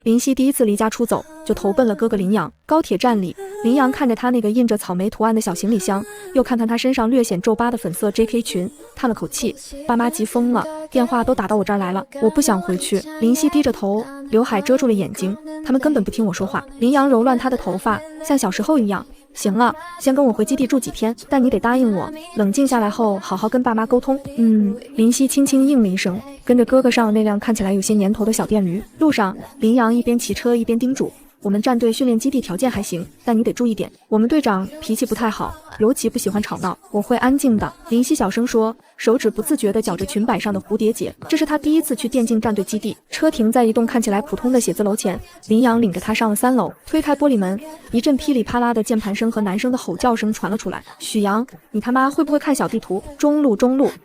林夕第一次离家出走，就投奔了哥哥林阳。高铁站里，林阳看着他那个印着草莓图案的小行李箱，又看看他身上略显皱巴的粉色 JK 裙，叹了口气：爸妈急疯了，电话都打到我这儿来了，我不想回去。林夕低着头，刘海遮住了眼睛，他们根本不听我说话。林阳揉乱他的头发，像小时候一样。行了，先跟我回基地住几天，但你得答应我，冷静下来后好好跟爸妈沟通。林夕轻轻应了一声，跟着哥哥上了那辆看起来有些年头的小电驴。路上，林阳一边骑车一边叮嘱：我们战队训练基地条件还行，但你得注意点，我们队长脾气不太好，尤其不喜欢吵闹，我会安静的。林夕小声说，手指不自觉地绞着裙摆上的蝴蝶结。这是他第一次去电竞战队基地。车停在一栋看起来普通的写字楼前，林阳领着他上了3楼，推开玻璃门，一阵噼里啪啦的键盘声和男生的吼叫声传了出来。许阳，你他妈会不会看小地图？中路，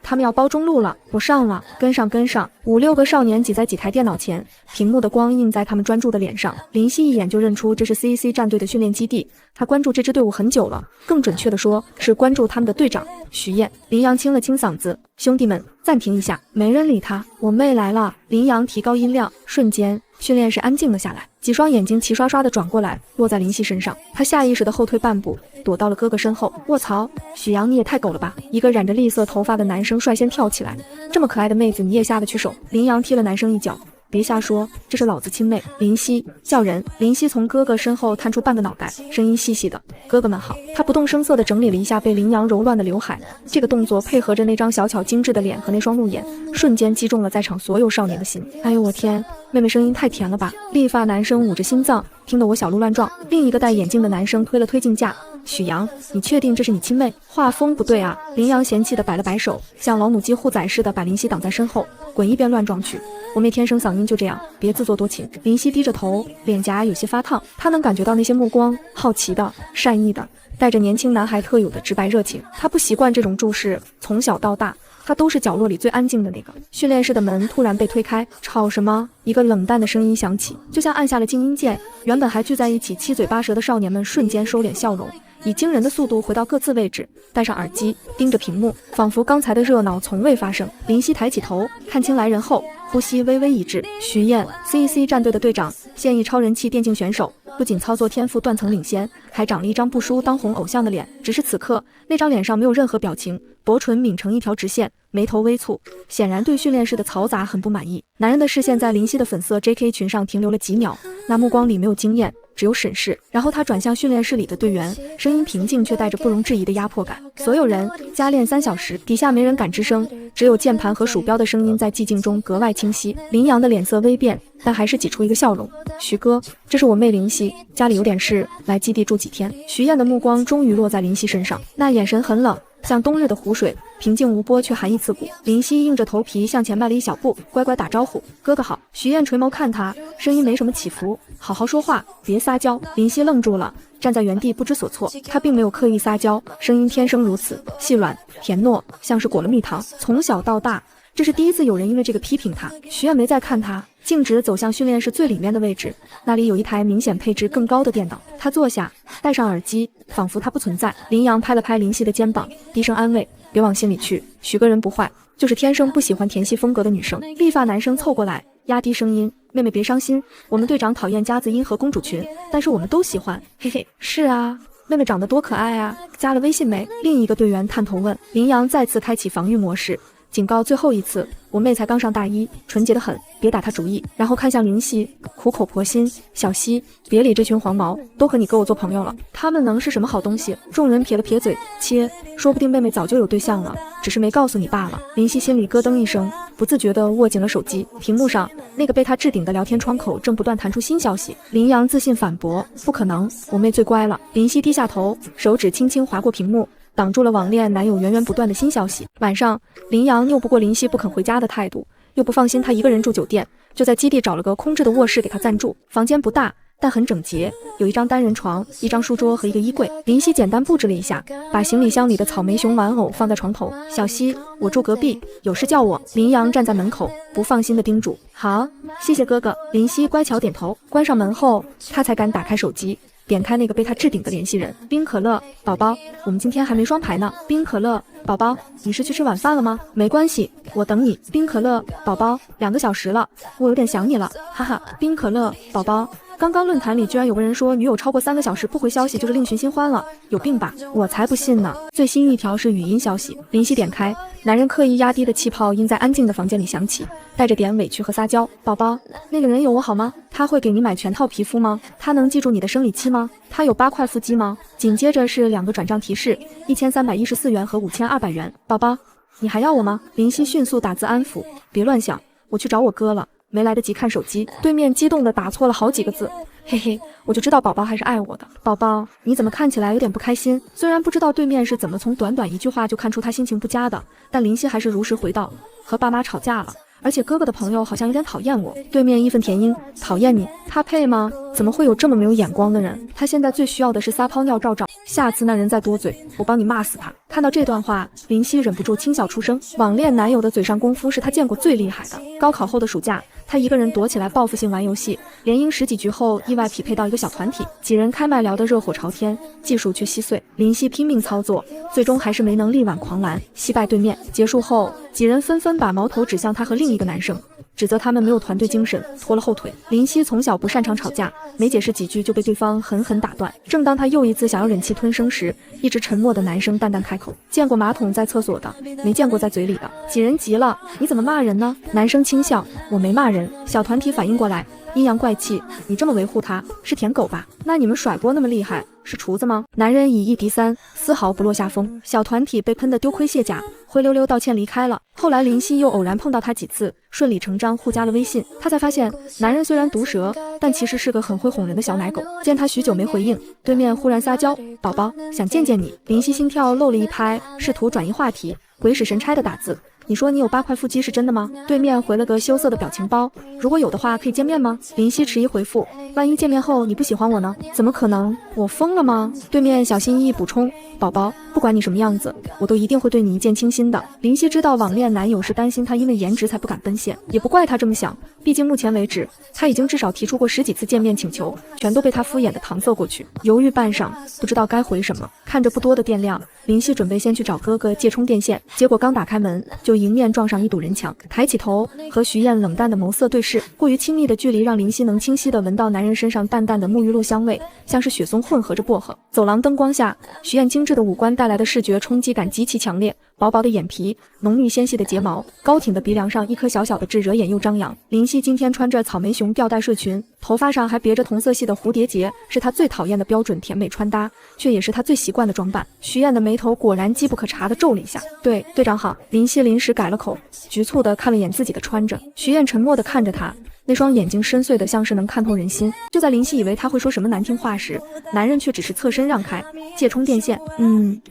他们要包中路了，我上了，跟上。5-6个少年挤在几台电脑前，屏幕的光映在他们专注的脸上。林夕一眼就认出这是 CEC 战队的训练基地，他关注这支队伍很久了，更准确的说是关注他们的队长徐燕。林阳清了清嗓子，兄弟们暂停一下。没人理他，我妹来了。林阳提高音量，瞬间训练室安静了下来，几双眼睛齐刷刷的转过来，落在林夕身上。他下意识的后退半步，躲到了哥哥身后。卧槽，许阳你也太狗了吧！一个染着栗色头发的男生率先跳起来，这么可爱的妹子你也下得去手？林阳踢了男生一脚，别瞎说，这是老子亲妹林夕，叫人。林夕从哥哥身后探出半个脑袋，声音细细的：哥哥们好。他不动声色地整理了一下被林阳揉乱的刘海，这个动作配合着那张小巧精致的脸和那双鹿眼，瞬间击中了在场所有少年的心。哎呦我天，妹妹声音太甜了吧！立发男生捂着心脏，听得我小鹿乱撞。另一个戴眼镜的男生推了推镜架，许阳，你确定这是你亲妹？画风不对啊！林阳嫌弃的摆了摆手，像老母鸡护崽似的把林夕挡在身后，滚一边乱撞去！我妹天生嗓音就这样，别自作多情。林夕低着头，脸颊有些发烫，他能感觉到那些目光，好奇的、善意的，带着年轻男孩特有的直白热情。他不习惯这种注视，从小到大他都是角落里最安静的那个。训练室的门突然被推开，吵什么？一个冷淡的声音响起，就像按下了静音键。原本还聚在一起七嘴八舌的少年们瞬间收敛笑容，以惊人的速度回到各自位置，戴上耳机，盯着屏幕，仿佛刚才的热闹从未发生。林夕抬起头，看清来人后，呼吸微微一滞。徐燕 ，CEC 战队的队长，现役超人气电竞选手，不仅操作天赋断层领先，还长了一张不输当红偶像的脸。只是此刻，那张脸上没有任何表情，薄唇抿成一条直线，眉头微蹙，显然对训练室的嘈杂很不满意。男人的视线在林夕的粉色 JK 裙上停留了几秒，那目光里没有惊艳，只有审视。然后他转向训练室里的队员，声音平静却带着不容置疑的压迫感。所有人加练3小时。底下没人敢吱声，只有键盘和鼠标的声音在寂静中格外清晰。林阳的脸色微变，但还是挤出一个笑容。徐哥，这是我妹林夕，家里有点事，来基地住几天。徐燕的目光终于落在林夕身上，那眼神很冷，像冬日的湖水，平静无波却寒意刺骨。林夕硬着头皮向前迈了一小步，乖乖打招呼：哥哥好。徐燕垂眸看他，声音没什么起伏：好好说话，别撒娇。林夕愣住了，站在原地不知所措。他并没有刻意撒娇，声音天生如此，细软甜糯，像是裹了蜜糖。从小到大，这是第一次有人因为这个批评他。徐燕没再看他，径直走向训练室最里面的位置，那里有一台明显配置更高的电脑。他坐下，戴上耳机，仿佛他不存在。林阳拍了拍林夕的肩膀，低声安慰：别往心里去，许个人不坏，就是天生不喜欢甜系风格的女生。立发男生凑过来，压低声音：妹妹别伤心，我们队长讨厌夹子音和公主裙，但是我们都喜欢，嘿嘿。是啊，妹妹长得多可爱啊，加了微信没？另一个队员探头问。林阳再次开启防御模式，警告最后一次，我妹才刚上大一，纯洁得很，别打她主意。然后看向林夕，苦口婆心：小希，别理这群黄毛，都和你哥我做朋友了，他们能是什么好东西？众人撇了撇嘴，切，说不定妹妹早就有对象了，只是没告诉你罢了。林夕心里咯噔一声，不自觉地握紧了手机，屏幕上那个被他置顶的聊天窗口正不断弹出新消息。林阳自信反驳：不可能，我妹最乖了。林夕低下头，手指轻轻划过屏幕，挡住了网恋男友源源不断的新消息。晚上，林阳拗不过林夕不肯回家的态度，又不放心他一个人住酒店，就在基地找了个空置的卧室给他暂住。房间不大，但很整洁，有一张单人床，一张书桌和一个衣柜。林夕简单布置了一下，把行李箱里的草莓熊玩偶放在床头。小希，我住隔壁，有事叫我。林阳站在门口，不放心的叮嘱。好，谢谢哥哥。林夕乖巧点头。关上门后，他才敢打开手机，点开那个被他置顶的联系人，冰可乐宝宝，我们今天还没双排呢。冰可乐宝宝，你是去吃晚饭了吗？没关系，我等你。冰可乐宝宝，2个小时了，我有点想你了，哈哈。冰可乐宝宝。刚刚论坛里居然有个人说女友超过3个小时不回消息就是另寻新欢了，有病吧？我才不信呢。最新一条是语音消息，林夕点开，男人刻意压低的气泡音在安静的房间里响起，带着点委屈和撒娇。宝宝，那个人有我好吗？他会给你买全套皮肤吗？他能记住你的生理期吗？他有8块腹肌吗？紧接着是2个转账提示，1314元和5200元。宝宝，你还要我吗？林夕迅速打字安抚，别乱想，我去找我哥了。没来得及看手机，对面激动的打错了好几个字，嘿嘿，我就知道宝宝还是爱我的。宝宝，你怎么看起来有点不开心？虽然不知道对面是怎么从短短一句话就看出他心情不佳的，但林夕还是如实回道，和爸妈吵架了，而且哥哥的朋友好像有点讨厌我。对面义愤填膺，讨厌你？他配吗？怎么会有这么没有眼光的人？他现在最需要的是撒泡尿照照，下次那人再多嘴，我帮你骂死他。看到这段话，林夕忍不住轻笑出声。网恋男友的嘴上功夫是他见过最厉害的。高考后的暑假，他一个人躲起来报复性玩游戏，连赢10几局后，意外匹配到一个小团体，几人开麦聊得热火朝天，技术却稀碎。林夕拼命操作，最终还是没能力挽狂澜，惜败对面。结束后，几人纷纷把矛头指向他和另一个男生，指责他们没有团队精神，拖了后腿。林夕从小不擅长吵架，没解释几句就被对方狠狠打断。正当他又一次想要忍气吞声时，一直沉默的男生淡淡开口：见过马桶在厕所的，没见过在嘴里的。几人急了：你怎么骂人呢？男生轻笑：我没骂人。小团体反应过来，阴阳怪气：你这么维护他，是舔狗吧？那你们甩锅那么厉害，是厨子吗？男人以1敌3，丝毫不落下风。小团体被喷得丢盔卸甲，灰溜溜道歉离开了。后来林夕又偶然碰到他几次，顺理成章互加了微信。他才发现，男人虽然毒舌，但其实是个很会哄人的小奶狗。见他许久没回应，对面忽然撒娇：宝宝，想见见你。林夕心跳漏了一拍，试图转移话题，鬼使神差的打字：你说你有8块腹肌是真的吗？对面回了个羞涩的表情包：如果有的话可以见面吗？林夕迟疑回复：万一见面后你不喜欢我呢？怎么可能？我疯了吗？对面小心翼翼补充：宝宝，不管你什么样子，我都一定会对你一见倾心的。林夕知道网恋男友是担心他因为颜值才不敢奔现，也不怪他这么想，毕竟目前为止他已经至少提出过10几次见面请求，全都被他敷衍的搪塞过去。犹豫半晌，不知道该回什么。看着不多的电量，林夕准备先去找哥哥借充电线，结果刚打开门就迎面撞上一堵人墙。抬起头，和徐燕冷淡的眸色对视，过于亲密的距离让林夕能清晰地闻到男人身上淡淡的沐浴露香味，像是雪松混合着薄荷。走廊灯光下，徐燕精致的五官带来的视觉冲击感极其强烈，薄薄的眼皮，浓密纤细的睫毛，高挺的鼻梁上一颗小小的痣惹眼又张扬。林夕今天穿着草莓熊吊带睡裙，头发上还别着同色系的蝴蝶结，是她最讨厌的标准甜美穿搭，却也是她最习惯的装扮。徐燕的眉头果然机不可查地皱了一下。对，队长好。林夕临时改了口，局促地看了眼自己的穿着。徐燕沉默地看着他，那双眼睛深邃的像是能看透人心。就在林夕以为他会说什么难听话时，男人却只是侧身让开，借充电线。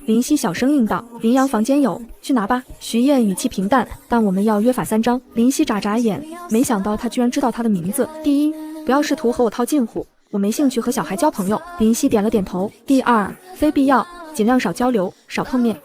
林夕小声应道：林阳房间有，去拿吧。徐燕语气平淡：但我们要约法3章。林夕眨眨眼，没想到他居然知道他的名字。第一，不要试图和我套近乎，我没兴趣和小孩交朋友。林夕点了点头。第二，非必要尽量少交流，少碰面。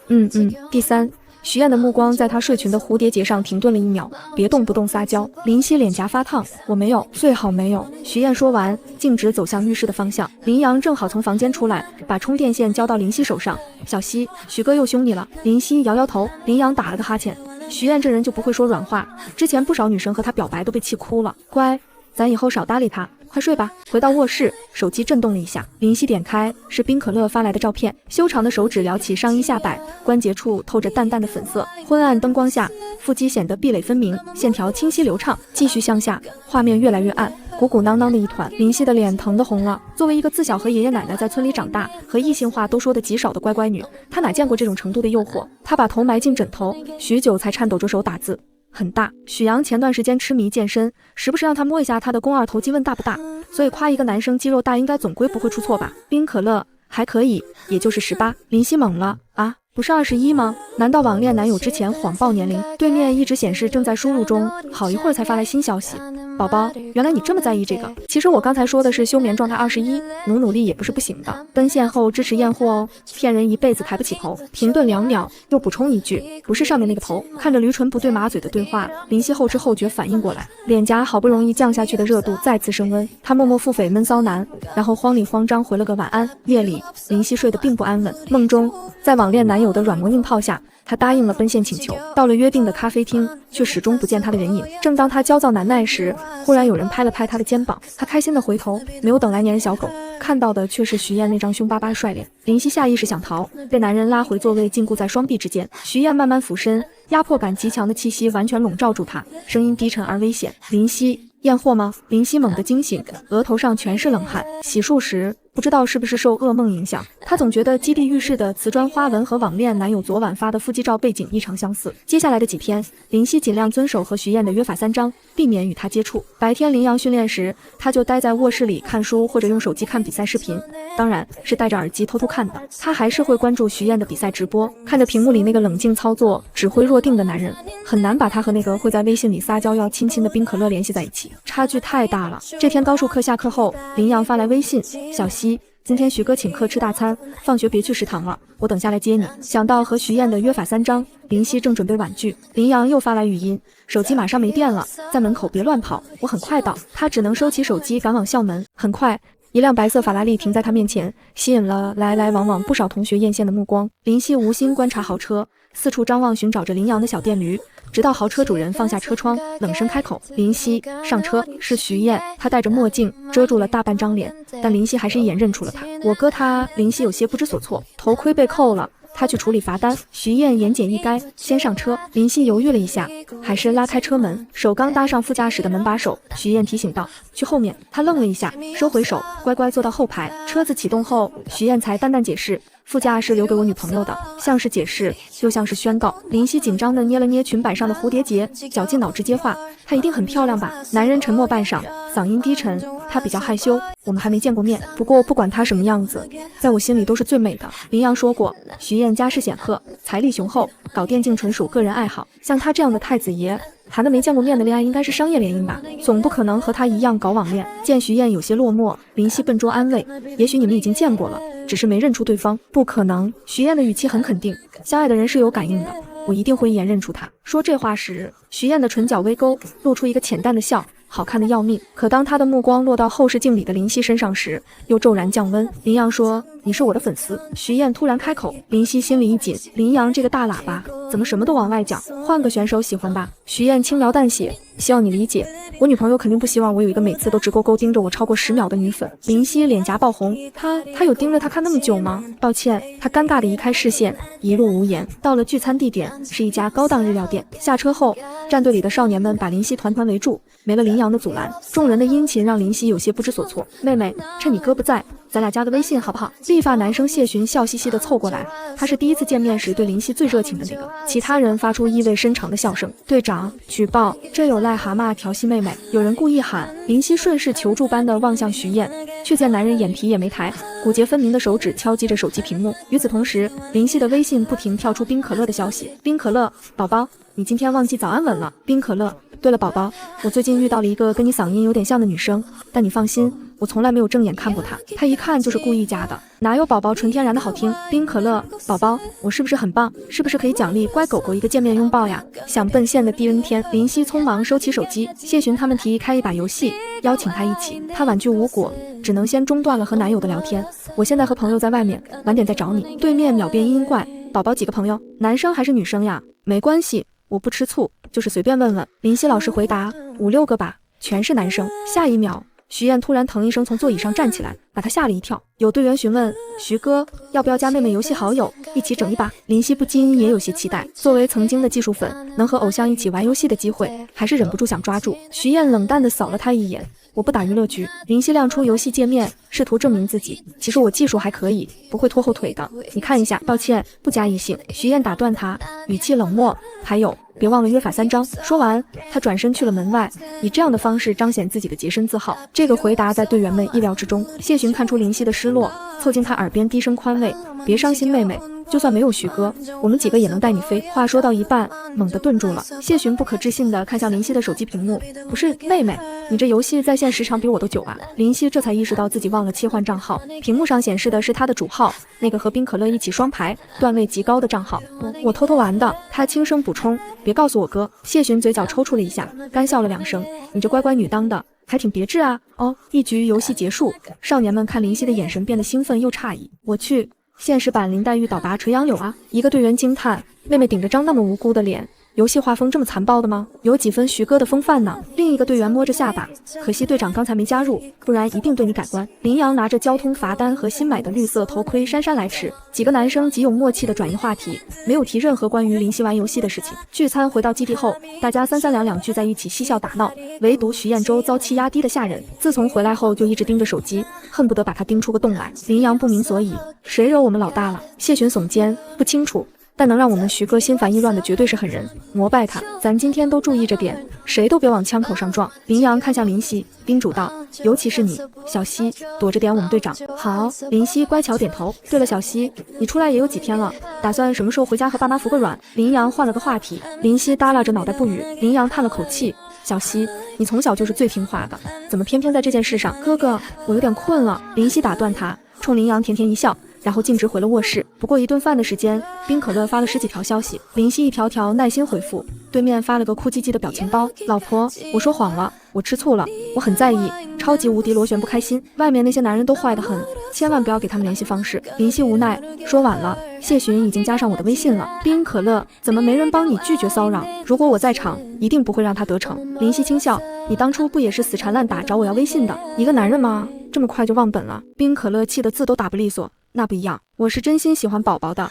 第三，徐燕的目光在她睡裙的蝴蝶结上停顿了1秒，别动不动撒娇。林夕脸颊发烫，我没有，最好没有。徐燕说完，径直走向浴室的方向。林阳正好从房间出来，把充电线交到林夕手上。小希，徐哥又凶你了。林夕摇摇头。林阳打了个哈欠。徐燕这人就不会说软话，之前不少女生和他表白都被气哭了。乖，咱以后少搭理他，快睡吧。回到卧室，手机震动了一下，林夕点开，是冰可乐发来的照片。修长的手指撩起上衣下摆，关节处透着淡淡的粉色。昏暗灯光下，腹肌显得壁垒分明，线条清晰流畅。继续向下，画面越来越暗，鼓鼓囊囊的一团。林夕的脸疼得红了。作为一个自小和爷爷奶奶在村里长大，和异性话都说的极少的乖乖女，她哪见过这种程度的诱惑？她把头埋进枕头，许久才颤抖着手打字。很大。许阳前段时间痴迷健身，时不时让他摸一下他的肱二头肌，问大不大，所以夸一个男生肌肉大应该总归不会出错吧。冰可乐还可以，也就是18。林夕懵了啊，不是21吗？难道网恋男友之前谎报年龄？对面一直显示正在输入中，好一会儿才发来新消息。宝宝，原来你这么在意这个。其实我刚才说的是休眠状态21，努力也不是不行的。奔现后支持验货哦，骗人一辈子抬不起头。停顿2秒，又补充一句，不是上面那个头。看着驴唇不对马嘴的对话，林夕后知后觉反应过来，脸颊好不容易降下去的热度再次升温。他默默腹诽闷骚男，然后慌里慌张回了个晚安。夜里，林夕睡得并不安稳，梦中在网恋男友的软磨硬泡下，他答应了奔现请求，到了约定的咖啡厅，却始终不见他的人影。正当他焦躁难耐时，忽然有人拍了拍他的肩膀，他开心地回头，没有等来粘人小狗，看到的却是徐燕那张凶巴巴的帅脸。林夕下意识想逃，被男人拉回座位，禁锢在双臂之间。徐燕慢慢俯身，压迫感极强的气息完全笼罩住他，声音低沉而危险。林夕，验货吗？林夕猛地惊醒，额头上全是冷汗。洗漱时不知道是不是受噩梦影响，他总觉得基地浴室的瓷砖花纹和网恋男友昨晚发的腹肌照背景异常相似。接下来的几天，林夕尽量遵守和徐燕的约法3章，避免与他接触。白天林阳训练时，他就待在卧室里看书或者用手机看比赛视频，当然是戴着耳机偷偷看的。他还是会关注徐燕的比赛直播，看着屏幕里那个冷静操作、指挥若定的男人，很难把他和那个会在微信里撒娇要亲亲的冰可乐联系在一起，差距太大了。这天高数课下课后，林阳发来微信，小西，今天徐哥请客吃大餐，放学别去食堂了，我等下来接你。想到和徐燕的约法3章，林夕正准备婉拒，林阳又发来语音，手机马上没电了，在门口别乱跑，我很快到。他只能收起手机赶往校门。很快，一辆白色法拉利停在他面前，吸引了来来往往不少同学艳羡的目光。林夕无心观察豪车，四处张望寻找着林阳的小电驴，直到豪车主人放下车窗，冷声开口，林夕，上车。是徐燕，她戴着墨镜遮住了大半张脸，但林夕还是一眼认出了她。我哥他。林夕有些不知所措，头盔被扣了，他去处理罚单。徐燕言简意赅，先上车。林夕犹豫了一下，还是拉开车门，手刚搭上副驾驶的门把手。徐燕提醒道，去后面。他愣了一下，收回手，乖乖坐到后排。车子启动后，徐燕才淡淡解释，副驾是留给我女朋友的，像是解释，又像是宣告。林夕紧张地捏了捏裙摆上的蝴蝶结，绞尽脑汁接话，她一定很漂亮吧？男人沉默半晌，嗓音低沉，她比较害羞，我们还没见过面，不过不管她什么样子，在我心里都是最美的。林阳说过，徐燕家世显赫，财力雄厚，搞电竞纯属个人爱好，像她这样的太子爷谈的没见过面的恋爱应该是商业联姻吧，总不可能和他一样搞网恋。见徐燕有些落寞，林夕笨拙安慰，也许你们已经见过了，只是没认出对方。不可能，徐燕的语气很肯定，相爱的人是有感应的，我一定会一眼认出他。说这话时，徐燕的唇角微勾，露出一个浅淡的笑，好看的要命。可当他的目光落到后视镜里的林夕身上时，又骤然降温。林阳说，你是我的粉丝。徐燕突然开口，林夕心里一紧，林阳这个大喇叭怎么什么都往外讲，换个选手喜欢吧。徐燕轻描淡写，希望你理解，我女朋友肯定不希望我有一个每次都直勾勾盯着我超过10秒的女粉。林夕脸颊爆红，他有盯着她看那么久吗？抱歉。他尴尬地移开视线，一路无言。到了聚餐地点，是一家高档日料店。下车后，战队里的少年们把林夕团团围住，没了林阳的阻拦，众人的殷勤让林夕有些不知所措。妹妹，趁你哥不在，咱俩加个微信好不好？立发男生谢寻笑嘻嘻地凑过来，他是第一次见面时对林夕最热情的那个。其他人发出意味深长的笑声。队长，举报，这有癞蛤蟆调戏妹妹。有人故意喊。林夕顺势求助般地望向徐燕，却见男人眼皮也没抬，骨节分明的手指敲击着手机屏幕。与此同时，林夕的微信不停跳出冰可乐的消息。冰可乐，宝宝，你今天忘记早安吻了。冰可乐，对了宝宝，我最近遇到了一个跟你嗓音有点像的女生，但你放心，我从来没有正眼看过她，她一看就是故意加的，哪有宝宝纯天然的好听。冰可乐，宝宝，我是不是很棒？是不是可以奖励乖狗狗一个见面拥抱呀？想奔现的第 N 天，林夕匆忙收起手机。谢寻他们提议开一把游戏，邀请他一起，他婉拒无果，只能先中断了和男友的聊天。我现在和朋友在外面，晚点再找你。对面秒变阴怪，宝宝几个朋友？男生还是女生呀？没关系，我不吃醋，就是随便问问。林夕老实回答，5、6个吧，全是男生。下一秒，徐燕突然腾一声从座椅上站起来，把她吓了一跳。有队员询问，徐哥要不要加妹妹游戏好友，一起整一把？林夕不禁也有些期待，作为曾经的技术粉，能和偶像一起玩游戏的机会，还是忍不住想抓住。徐燕冷淡地扫了他一眼，我不打娱乐局。林夕亮出游戏界面，试图证明自己，其实我技术还可以，不会拖后腿的，你看一下。抱歉，不加异性。徐燕打断他，语气冷漠，还有别忘了约法三章。说完，他转身去了门外，以这样的方式彰显自己的洁身自好。这个回答在队员们意料之中。谢寻看出林夕的失落，凑近他耳边低声宽慰：“别伤心，妹妹。就算没有徐哥，我们几个也能带你飞。”话说到一半，猛地顿住了。谢寻不可置信地看向林夕的手机屏幕：“不是，妹妹，你这游戏在线时长比我都久啊！”林夕这才意识到自己忘了切换账号，屏幕上显示的是他的主号，那个和冰可乐一起双排、段位极高的账号。我偷偷玩的。他轻声补充：“别告诉我哥。”谢寻嘴角抽搐了一下，干笑了2声：“你这乖乖女当的还挺别致啊。”哦，一局游戏结束，少年们看林夕的眼神变得兴奋又诧异。我去，现实版林黛玉倒拔垂杨柳啊！一个队员惊叹：“妹妹顶着张那么无辜的脸，游戏画风这么残暴的吗？有几分徐哥的风范呢？”另一个队员摸着下巴，可惜队长刚才没加入，不然一定对你改观。林阳拿着交通罚单和新买的绿色头盔姗姗来迟，几个男生极有默契的转移话题，没有提任何关于林夕玩游戏的事情。聚餐回到基地后，大家三三两两聚在一起嬉笑打闹，唯独徐彦洲遭气压低的吓人，自从回来后就一直盯着手机，恨不得把他盯出个洞来。林阳不明所以，谁惹我们老大了？谢寻耸肩，不清楚。但能让我们徐哥心烦意乱的绝对是狠人，膜拜他。咱今天都注意着点，谁都别往枪口上撞。林阳看向林夕，叮嘱道：“尤其是你，小西，躲着点我们队长。”好。林夕乖巧点头。对了，小西，你出来也有几天了，打算什么时候回家和爸妈服个软？林阳换了个话题。林夕耷拉着脑袋不语。林阳叹了口气：“小西，你从小就是最听话的，怎么偏偏在这件事上？”哥哥，我有点困了。林夕打断他，冲林阳甜甜一笑，然后径直回了卧室。不过一顿饭的时间，冰可乐发了10几条消息，林夕一条条耐心回复。对面发了个哭唧唧的表情包：“老婆，我说谎了，我吃醋了，我很在意，超级无敌螺旋不开心。外面那些男人都坏得很，千万不要给他们联系方式。”林夕无奈说：“晚了，谢寻已经加上我的微信了。”冰可乐，怎么没人帮你拒绝骚扰？如果我在场，一定不会让他得逞。林夕轻笑：“你当初不也是死缠烂打找我要微信的？一个男人吗？这么快就忘本了？”冰可乐气得字都打不利索。那不一样，我是真心喜欢宝宝的，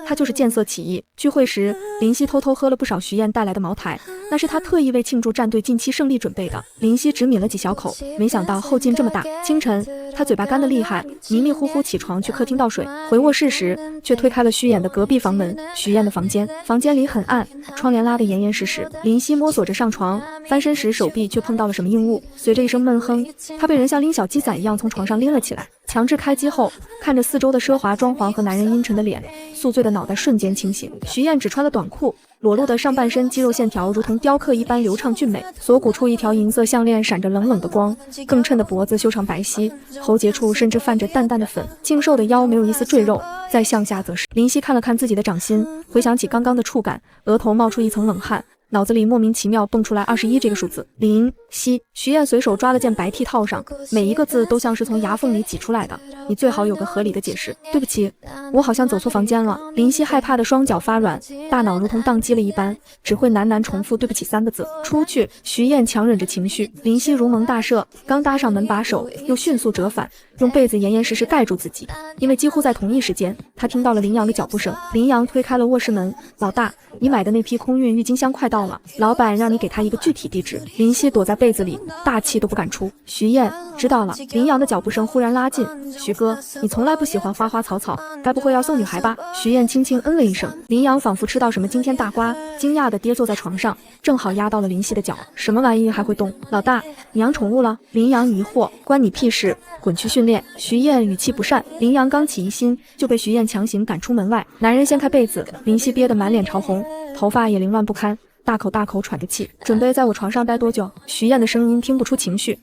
他就是见色起意。聚会时，林夕偷偷喝了不少徐燕带来的茅台，那是他特意为庆祝战队近期胜利准备的。林夕只抿了几小口，没想到后劲这么大。清晨，他嘴巴干得厉害，迷迷糊糊起床去客厅倒水，回卧室时却推开了虚掩的隔壁房门，徐燕的房间。房间里很暗，窗帘拉得严严实实。林夕摸索着上床，翻身时手臂却碰到了什么硬物，随着一声闷哼，他被人像拎小鸡仔一样从床上拎了起来。强制开机后，看着四周的奢华装潢和男人阴沉的脸，宿醉的脑袋瞬间清醒。徐燕只穿了短裤，裸露的上半身肌肉线条如同雕刻一般流畅俊美，锁骨处一条银色项链闪着冷冷的光，更衬的脖子修长白皙，喉结处甚至泛着淡淡的粉，净瘦的腰没有一丝赘肉，再向下则是。林夕看了看自己的掌心，回想起刚刚的触感，额头冒出一层冷汗，脑子里莫名其妙蹦出来21这个数字。林夕，徐燕随手抓了件白 T 套上，每一个字都像是从牙缝里挤出来的，你最好有个合理的解释。对不起，我好像走错房间了。林夕害怕的双脚发软，大脑如同宕机了一般，只会喃喃重复对不起3个字。出去。徐燕强忍着情绪，林夕如蒙大赦，刚搭上门把手，又迅速折返，用被子严严实实盖住自己。因为几乎在同一时间，他听到了林阳的脚步声。林阳推开了卧室门：“老大，你买的那批空运郁金香快到了，老板让你给他一个具体地址。”林夕躲在被子里，大气都不敢出。徐燕，知道了。林阳的脚步声忽然拉近：“徐哥，你从来不喜欢花花草草，该不会要送女孩吧？”徐燕轻轻嗯了一声。林阳仿佛吃到什么惊天大瓜，惊讶地跌坐在床上，正好压到了林夕的脚。什么玩意还会动？老大，你养宠物了？林阳疑惑。关你屁事，滚去训练。徐燕语气不善。林阳刚起疑心，就被徐燕强行赶出门外。男人掀开被子，林夕憋得满脸潮红，头发也凌乱不堪，大口大口喘着气。准备在我床上待多久？徐燕的声音听不出情绪。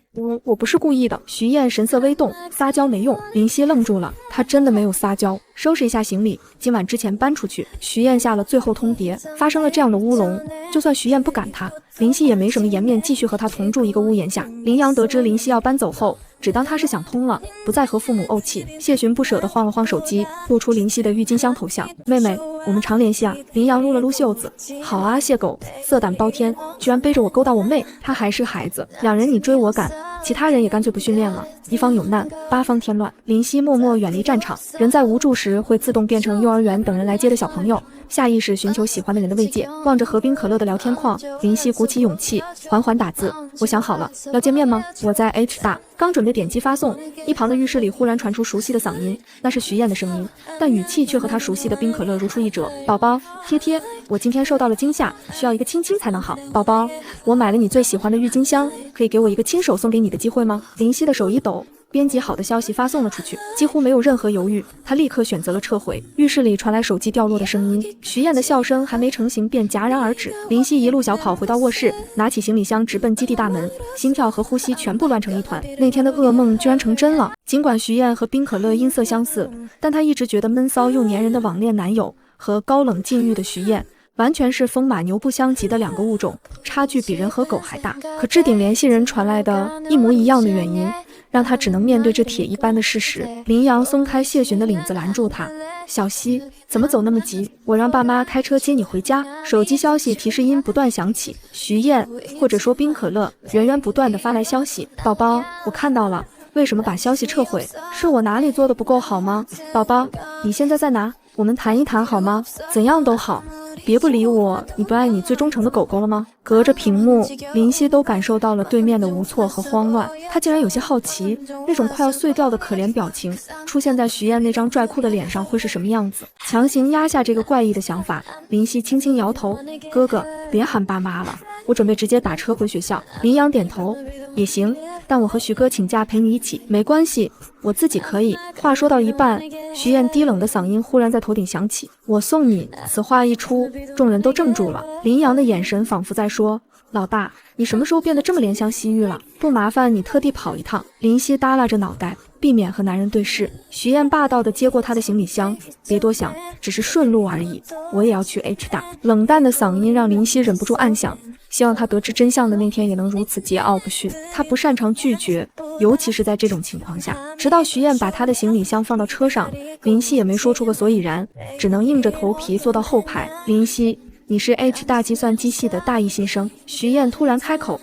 我不是故意的。徐燕神色微动，撒娇没用。林夕愣住了，他真的没有撒娇。收拾一下行李，今晚之前搬出去。徐燕下了最后通牒，发生了这样的乌龙，就算徐燕不赶他，林夕也没什么颜面继续和他同住一个屋檐下。林阳得知林夕要搬走后，只当他是想通了，不再和父母怄气。谢寻不舍地晃了晃手机，露出林夕的郁金香头像。妹妹，我们常联系啊。林阳撸了撸袖子。好啊，谢狗，色胆包天，居然背着我勾搭我妹。她还是孩子，两人你追我赶，其他人也干脆不训练了，一方有难，八方添乱。林夕默默远离战场，人在无助时会自动变成幼儿园等人来接的小朋友，下意识寻求喜欢的人的慰藉。望着和冰可乐的聊天框，林夕鼓起勇气，缓缓打字：“我想好了，要见面吗？我在 H 大。”刚准备点击发送，一旁的浴室里忽然传出熟悉的嗓音，那是徐燕的声音，但语气却和他熟悉的冰可乐如出一者。宝宝，贴贴，我今天受到了惊吓，需要一个亲亲才能好。宝宝，我买了你最喜欢的郁金香，可以给我一个亲手送给你的机会吗？林夕的手一抖，编辑好的消息发送了出去，几乎没有任何犹豫，他立刻选择了撤回。浴室里传来手机掉落的声音，徐燕的笑声还没成型便戛然而止。林夕一路小跑回到卧室，拿起行李箱直奔基地大门，心跳和呼吸全部乱成一团。那天的噩梦居然成真了。尽管徐燕和冰可乐音色相似，但她一直觉得闷骚又粘人的网恋男友和高冷禁欲的徐燕完全是风马牛不相及的两个物种，差距比人和狗还大。可置顶联系人传来的一模一样的原因，让他只能面对这铁一般的事实。林阳松开谢寻的领子拦住他，小溪，怎么走那么急？我让爸妈开车接你回家。手机消息提示音不断响起，徐燕或者说冰可乐源源不断地发来消息，宝宝，我看到了，为什么把消息撤回？是我哪里做的不够好吗？宝宝，你现在在哪？我们谈一谈好吗？怎样都好，别不理我，你不爱你最忠诚的狗狗了吗？隔着屏幕，林夕都感受到了对面的无措和慌乱，他竟然有些好奇，那种快要碎掉的可怜表情出现在徐燕那张拽酷的脸上会是什么样子。强行压下这个怪异的想法，林夕轻轻摇头，哥哥，别喊爸妈了，我准备直接打车回学校。林阳点头，也行，但我和徐哥请假陪你一起。没关系，我自己可以。话说到一半，徐燕低冷的嗓音忽然在头顶响起，我送你。此话一出，众人都怔住了。林阳的眼神仿佛在说，老大，你什么时候变得这么怜香惜玉了？不麻烦你特地跑一趟。林夕耷拉着脑袋，避免和男人对视。徐燕霸道地接过他的行李箱，别多想，只是顺路而已，我也要去 H 大。冷淡的嗓音让林夕忍不住暗想，希望他得知真相的那天也能如此桀骜不驯。他不擅长拒绝，尤其是在这种情况下。直到徐燕把他的行李箱放到车上，林夕也没说出个所以然，只能硬着头皮坐到后排。林夕，你是 H 大计算机系的大一新生？徐燕突然开口。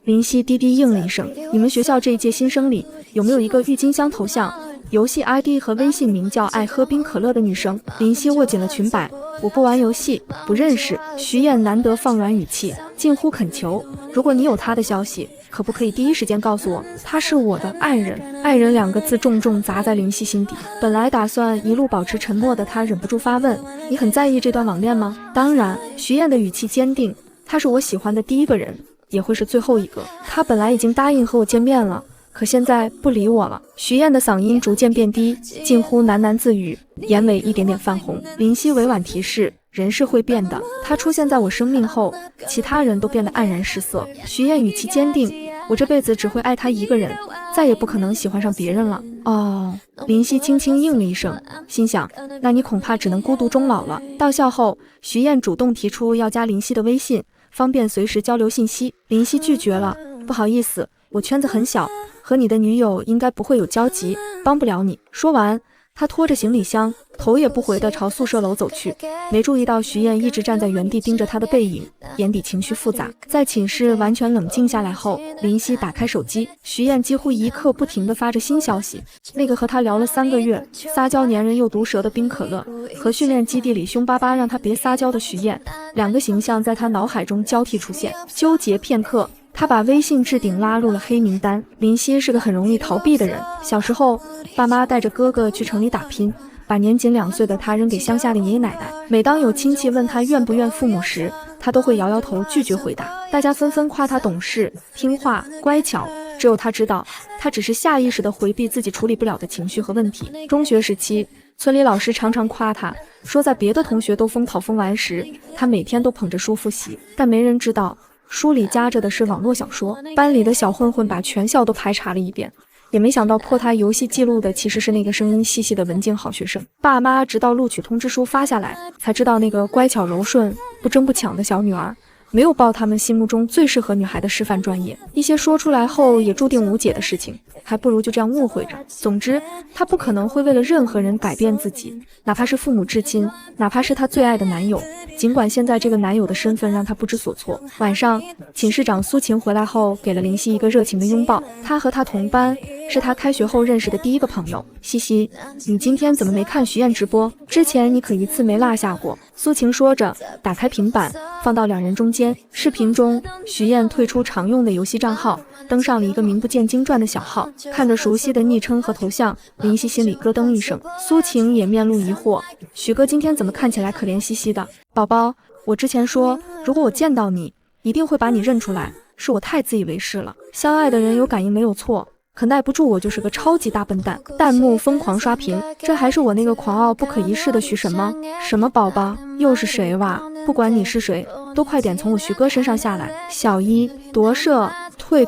林夕低低应了一声。你们学校这一届新生里有没有一个郁金香头像，游戏 ID 和微信名叫爱喝冰可乐的女生？林夕握紧了裙摆。我不玩游戏，不认识。徐燕难得放软语气，近乎恳求，如果你有她的消息，可不可以第一时间告诉我？她是我的爱人。爱人两个字重重砸在林夕心底。本来打算一路保持沉默的他忍不住发问，你很在意这段网恋吗？当然。徐燕的语气坚定，他是我喜欢的第一个人，也会是最后一个。他本来已经答应和我见面了，可现在不理我了。徐燕的嗓音逐渐变低，近乎喃喃自语，眼尾一点点泛红。林夕委婉提示，人是会变的，他出现在我生命后，其他人都变得黯然失色。徐燕语气坚定，我这辈子只会爱他一个人，再也不可能喜欢上别人了。哦，林夕轻轻应了一声，心想，那你恐怕只能孤独终老了。到校后，徐燕主动提出要加林夕的微信，方便随时交流信息。林夕拒绝了，不好意思，我圈子很小，和你的女友应该不会有交集，帮不了你。说完，他拖着行李箱，头也不回地朝宿舍楼走去，没注意到徐燕一直站在原地盯着他的背影，眼底情绪复杂。在寝室完全冷静下来后，林夕打开手机，徐燕几乎一刻不停地发着新消息。那个和他聊了3个月，撒娇粘人又毒舌的冰可乐，和训练基地里凶巴巴让他别撒娇的徐燕，两个形象在他脑海中交替出现。纠结片刻，他把微信置顶拉入了黑名单。林夕是个很容易逃避的人，小时候爸妈带着哥哥去城里打拼，把年仅2岁的他扔给乡下的爷爷奶奶。每当有亲戚问他愿不愿父母时，他都会摇摇头拒绝回答。大家纷纷夸他懂事、听话、乖巧，只有他知道，他只是下意识地回避自己处理不了的情绪和问题。中学时期，村里老师常常夸他，说在别的同学都疯跑疯玩时，他每天都捧着书复习。但没人知道，书里夹着的是网络小说。班里的小混混把全校都排查了一遍，也没想到破他游戏记录的其实是那个声音细细的文静好学生。爸妈直到录取通知书发下来，才知道那个乖巧柔顺、不争不抢的小女儿没有报他们心目中最适合女孩的师范专业。一些说出来后也注定无解的事情，还不如就这样误会着。总之，他不可能会为了任何人改变自己，哪怕是父母至亲，哪怕是他最爱的男友，尽管现在这个男友的身份让他不知所措。晚上，寝室长苏晴回来后给了林夕一个热情的拥抱。他和他同班，是他开学后认识的第一个朋友。西西，你今天怎么没看徐燕直播？之前你可一次没落下过。苏晴说着，打开平板放到2人中间。视频中，徐燕退出常用的游戏账号，登上了一个名不见经传的小号。看着熟悉的昵称和头像，林夕心里咯噔一声。苏晴也面露疑惑，许哥今天怎么看起来可怜兮兮的？宝宝，我之前说，如果我见到你，一定会把你认出来，是我太自以为是了。相爱的人有感应没有错，可耐不住我就是个超级大笨蛋。弹幕疯狂刷屏，这还是我那个狂傲不可一世的徐神吗？什么宝宝？又是谁哇？不管你是谁，都快点从我徐哥身上下来！小一夺舍，退！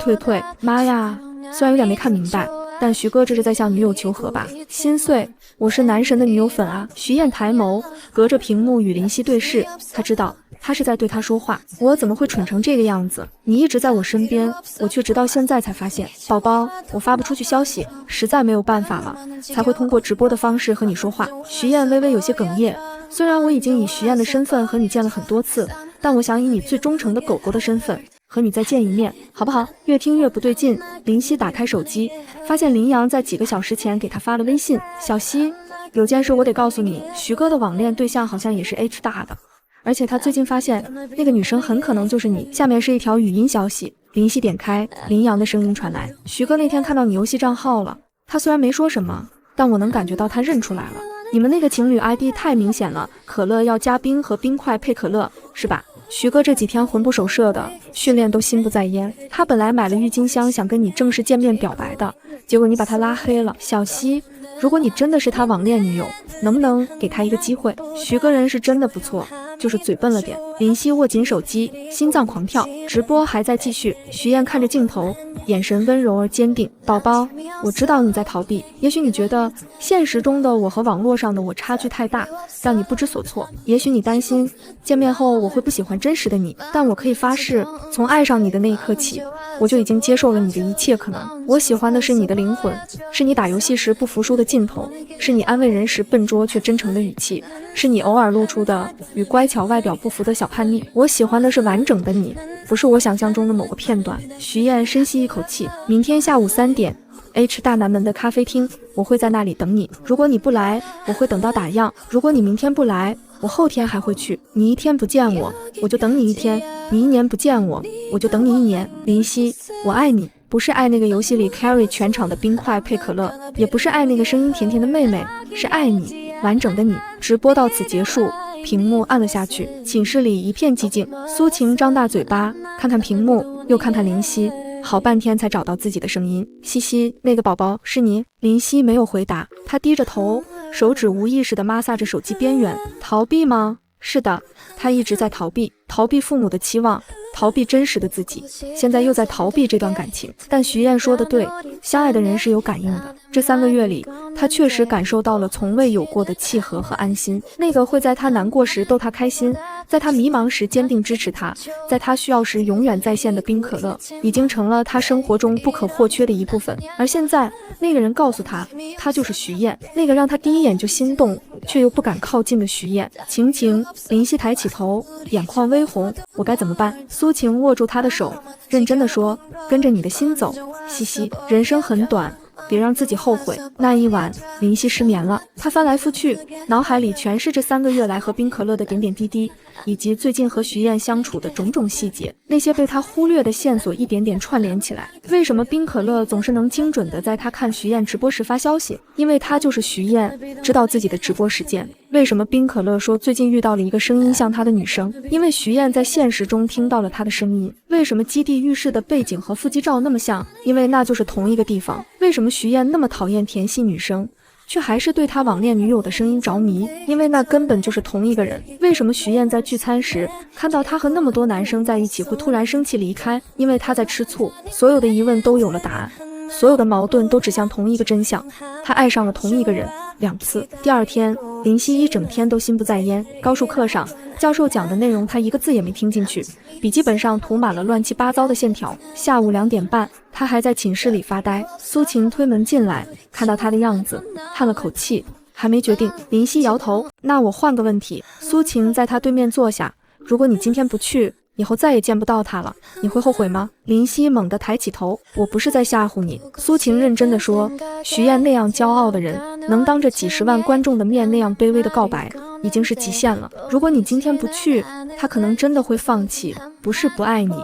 妈呀！虽然有点没看明白，但徐哥这是在向女友求和吧？心碎，我是男神的女友粉啊！徐燕抬眸，隔着屏幕与林夕对视，他知道他是在对他说话。我怎么会蠢成这个样子？你一直在我身边，我却直到现在才发现。宝宝，我发不出去消息，实在没有办法了，才会通过直播的方式和你说话。徐燕微微有些哽咽，虽然我已经以徐燕的身份和你见了很多次，但我想以你最忠诚的狗狗的身份和你再见一面，好不好？越听越不对劲，林夕打开手机，发现林阳在几个小时前给他发了微信：小溪，有件事我得告诉你，徐哥的网恋对象好像也是 H 大的，而且他最近发现那个女生很可能就是你。下面是一条语音消息，林夕点开，林阳的声音传来：徐哥那天看到你游戏账号了，他虽然没说什么，但我能感觉到他认出来了。你们那个情侣 ID 太明显了，可乐要加冰和冰块配可乐，是吧？徐哥这几天魂不守舍的，训练都心不在焉。他本来买了郁金香想跟你正式见面表白的，结果你把他拉黑了。小溪，如果你真的是他网恋女友，能不能给他一个机会？徐哥人是真的不错，就是嘴笨了点。林夕握紧手机，心脏狂跳。直播还在继续，徐燕看着镜头，眼神温柔而坚定。宝宝，我知道你在逃避，也许你觉得现实中的我和网络上的我差距太大，让你不知所措。也许你担心见面后我会不喜欢真实的你，但我可以发誓，从爱上你的那一刻起，我就已经接受了你的一切可能。我喜欢的是你的灵魂，是你打游戏时不服输的劲头，是你安慰人时笨拙却真诚的语气，是你偶尔露出的与乖巧外表不符的小叛逆。我喜欢的是完整的你，不是我想象中的某个片段。徐燕深吸一口气，明天下午3点 H 大南门的咖啡厅，我会在那里等你。如果你不来，我会等到打烊。如果你明天不来，我后天还会去。你一天不见我，我就等你一天；你1年不见我，我就等你1年。林夕，我爱你，不是爱那个游戏里 carry 全场的冰块配可乐，也不是爱那个声音甜甜的妹妹，是爱你，完整的你。直播到此结束，屏幕按了下去，寝室里一片寂静。苏晴张大嘴巴，看看屏幕，又看看林夕，好半天才找到自己的声音。西西，那个宝宝是你？林夕没有回答，他低着头，手指无意识地摩挲着手机边缘。逃避吗？是的，他一直在逃避，逃避父母的期望，逃避真实的自己，现在又在逃避这段感情。但徐燕说的对，相爱的人是有感应的。这3个月里，他确实感受到了从未有过的契合和安心。那个会在他难过时逗他开心，在他迷茫时坚定支持他，在他需要时永远在线的冰可乐，已经成了他生活中不可或缺的一部分。而现在，那个人告诉他，他就是徐燕，那个让他第一眼就心动却又不敢靠近的徐燕。晴晴，林夕抬起头，眼眶微红，我该怎么办？苏晴握住他的手，认真的说，跟着你的心走。西西，人生很短，别让自己后悔。那一晚，林夕失眠了，他翻来覆去，脑海里全是这3个月来和冰可乐的点点滴滴，以及最近和徐燕相处的种种细节。那些被他忽略的线索一点点串联起来。为什么冰可乐总是能精准的在他看徐燕直播时发消息？因为他就是徐燕，知道自己的直播时间。为什么冰可乐说最近遇到了一个声音像他的女生？因为徐燕在现实中听到了他的声音。为什么基地浴室的背景和腹肌照那么像？因为那就是同一个地方。为什么徐燕那么讨厌甜系女生，却还是对他网恋女友的声音着迷？因为那根本就是同一个人。为什么徐燕在聚餐时看到他和那么多男生在一起会突然生气离开？因为他在吃醋。所有的疑问都有了答案，所有的矛盾都指向同一个真相，他爱上了同一个人2次。第二天，林夕一整天都心不在焉。高数课上，教授讲的内容他一个字也没听进去，笔记本上涂满了乱七八糟的线条。下午2点半，他还在寝室里发呆。苏晴推门进来，看到他的样子，叹了口气，还没决定。林夕摇头，那我换个问题。苏晴在他对面坐下，如果你今天不去，以后再也见不到他了，你会后悔吗？林夕猛地抬起头，我不是在吓唬你。苏晴认真地说，徐燕那样骄傲的人，能当着几10万观众的面那样卑微的告白，已经是极限了。如果你今天不去，他可能真的会放弃，不是不爱你，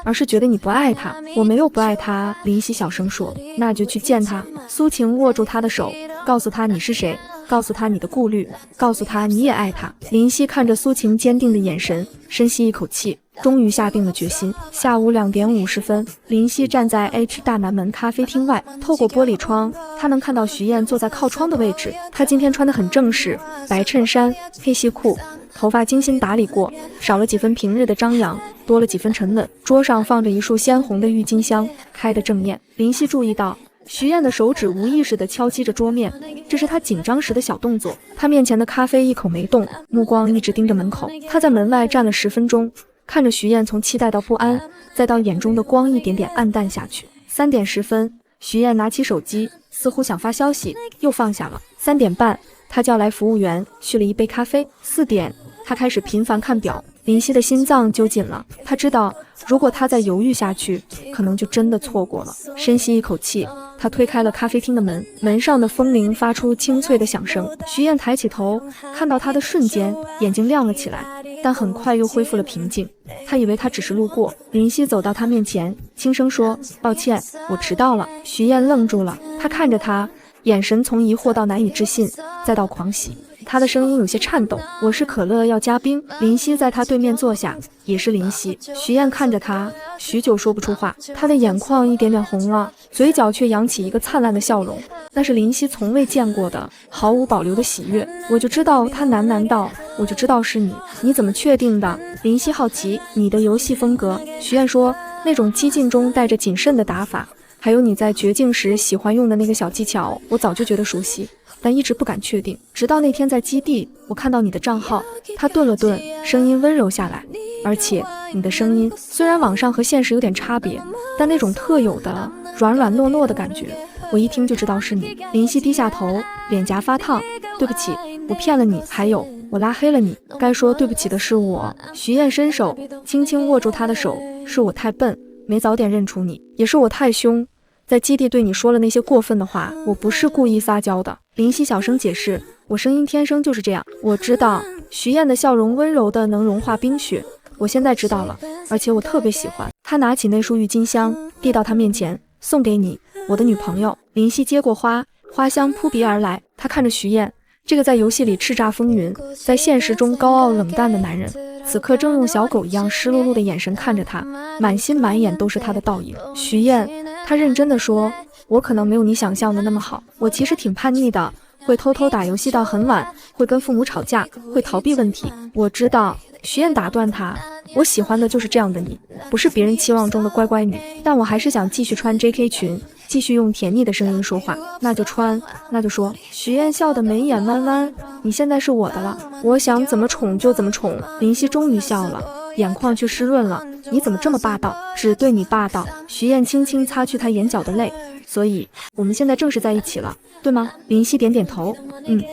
而是觉得你不爱他。我没有不爱他，林夕小声说。那就去见他。苏晴握住他的手，告诉他你是谁，告诉他你的顾虑，告诉他你也爱他。林夕看着苏晴坚定的眼神，深吸一口气，终于下定了决心。下午2点50分，林夕站在 H 大南门咖啡厅外，透过玻璃窗，他能看到徐燕坐在靠窗的位置。她今天穿得很正式，白衬衫、黑西裤，头发精心打理过，少了几分平日的张扬，多了几分沉稳。桌上放着一束鲜红的郁金香，开得正面。林夕注意到徐燕的手指无意识地敲击着桌面，这是她紧张时的小动作。她面前的咖啡一口没动，目光一直盯着门口。她在门外站了10分钟，看着徐燕从期待到不安，再到眼中的光一点点暗淡下去。3点10分，徐燕拿起手机，似乎想发消息，又放下了。3点半，她叫来服务员，续了一杯咖啡。4点，她开始频繁看表。林夕的心脏揪紧了，她知道如果她再犹豫下去，可能就真的错过了。深吸一口气，她推开了咖啡厅的门，门上的风铃发出清脆的响声。徐燕抬起头，看到她的瞬间，眼睛亮了起来，但很快又恢复了平静。她以为他只是路过。林夕走到她面前，轻声说：“抱歉，我迟到了。”徐燕愣住了，她看着他，眼神从疑惑到难以置信，再到狂喜。他的声音有些颤抖：“我是可乐，要加冰。”林夕在他对面坐下，也是林夕。徐燕看着他，许久说不出话，他的眼眶一点点红了，嘴角却扬起一个灿烂的笑容，那是林夕从未见过的毫无保留的喜悦。我就知道，他喃喃道，我就知道是你。你怎么确定的？林夕好奇。你的游戏风格。徐燕说，那种激进中带着谨慎的打法，还有你在绝境时喜欢用的那个小技巧，我早就觉得熟悉，但一直不敢确定。直到那天在基地，我看到你的账号。他顿了顿，声音温柔下来。而且你的声音虽然网上和现实有点差别，但那种特有的软软糯糯的感觉，我一听就知道是你。林夕低下头，脸颊发烫。对不起，我骗了你，还有我拉黑了你。该说对不起的是我。徐燕伸手轻轻握住他的手，是我太笨，没早点认出你，也是我太凶，在基地对你说了那些过分的话，我不是故意撒娇的。林夕小声解释，我声音天生就是这样。我知道。徐燕的笑容温柔的能融化冰雪。我现在知道了，而且我特别喜欢。他拿起那束郁金香，递到他面前，送给你，我的女朋友。林夕接过花，花香扑鼻而来。他看着徐燕，这个在游戏里叱咤风云，在现实中高傲冷淡的男人，此刻正用小狗一样湿漉漉的眼神看着他，满心满眼都是他的倒影。徐燕，他认真的说，我可能没有你想象的那么好，我其实挺叛逆的，会偷偷打游戏到很晚，会跟父母吵架，会逃避问题。我知道。徐燕打断他，我喜欢的就是这样的你，不是别人期望中的乖乖女，但我还是想继续穿 JK 裙，继续用甜腻的声音说话。那就穿，那就说。徐燕笑得眉眼弯弯，你现在是我的了，我想怎么宠就怎么宠。林夕终于笑了，眼眶却湿润了。你怎么这么霸道？只对你霸道。徐燕轻轻擦去他眼角的泪。所以我们现在正式在一起了，对吗？林夕点点头。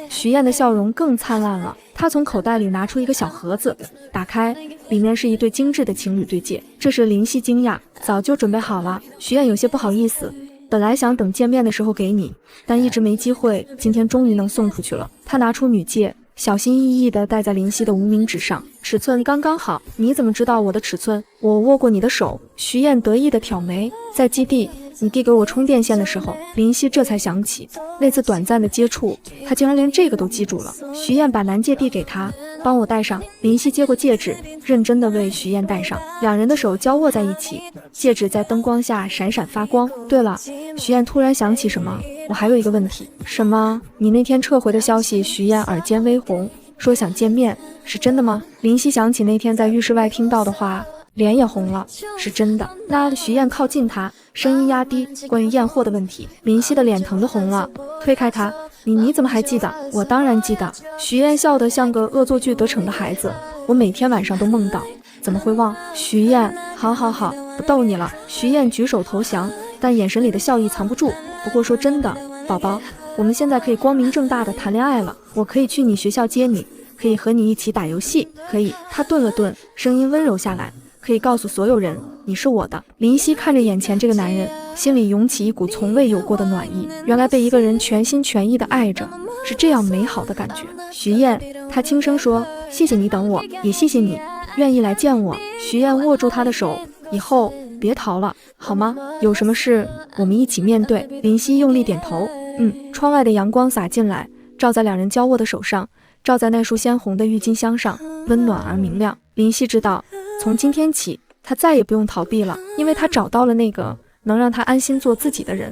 徐燕的笑容更灿烂了。她从口袋里拿出一个小盒子，打开，里面是一对精致的情侣对戒。这是林夕惊讶，早就准备好了。徐燕有些不好意思，本来想等见面的时候给你，但一直没机会，今天终于能送出去了。她拿出女戒，小心翼翼地戴在林夕的无名指上，尺寸刚刚好。你怎么知道我的尺寸？我握过你的手。徐燕得意地挑眉。在基地你递给我充电线的时候，林夕这才想起那次短暂的接触，他竟然连这个都记住了。徐燕把男戒递给他，帮我戴上。林夕接过戒指，认真地为徐燕戴上。两人的手交握在一起，戒指在灯光下闪闪发光。对了，徐燕突然想起什么，我还有一个问题。什么？你那天撤回的消息？徐燕耳尖微红，说想见面，是真的吗？林夕想起那天在浴室外听到的话，脸也红了。是真的。那徐燕靠近他，声音压低，关于验货的问题。林夕的脸疼得红了，推开他，你怎么还记得？我当然记得。徐燕笑得像个恶作剧得逞的孩子，我每天晚上都梦到，怎么会忘？徐燕，好，不逗你了。徐燕举手投降，但眼神里的笑意藏不住。不过说真的，宝宝，我们现在可以光明正大的谈恋爱了，我可以去你学校接你，可以和你一起打游戏，可以。他顿了顿，声音温柔下来，可以告诉所有人你是我的。林夕看着眼前这个男人，心里涌起一股从未有过的暖意。原来被一个人全心全意的爱着，是这样美好的感觉。徐燕，他轻声说，谢谢你等我，也谢谢你愿意来见我。徐燕握住他的手，以后别逃了，好吗？有什么事我们一起面对。林夕用力点头，窗外的阳光洒进来，照在两人交握的手上，照在那束鲜红的郁金香上，温暖而明亮。林夕知道，从今天起，他再也不用逃避了，因为他找到了那个能让他安心做自己的人。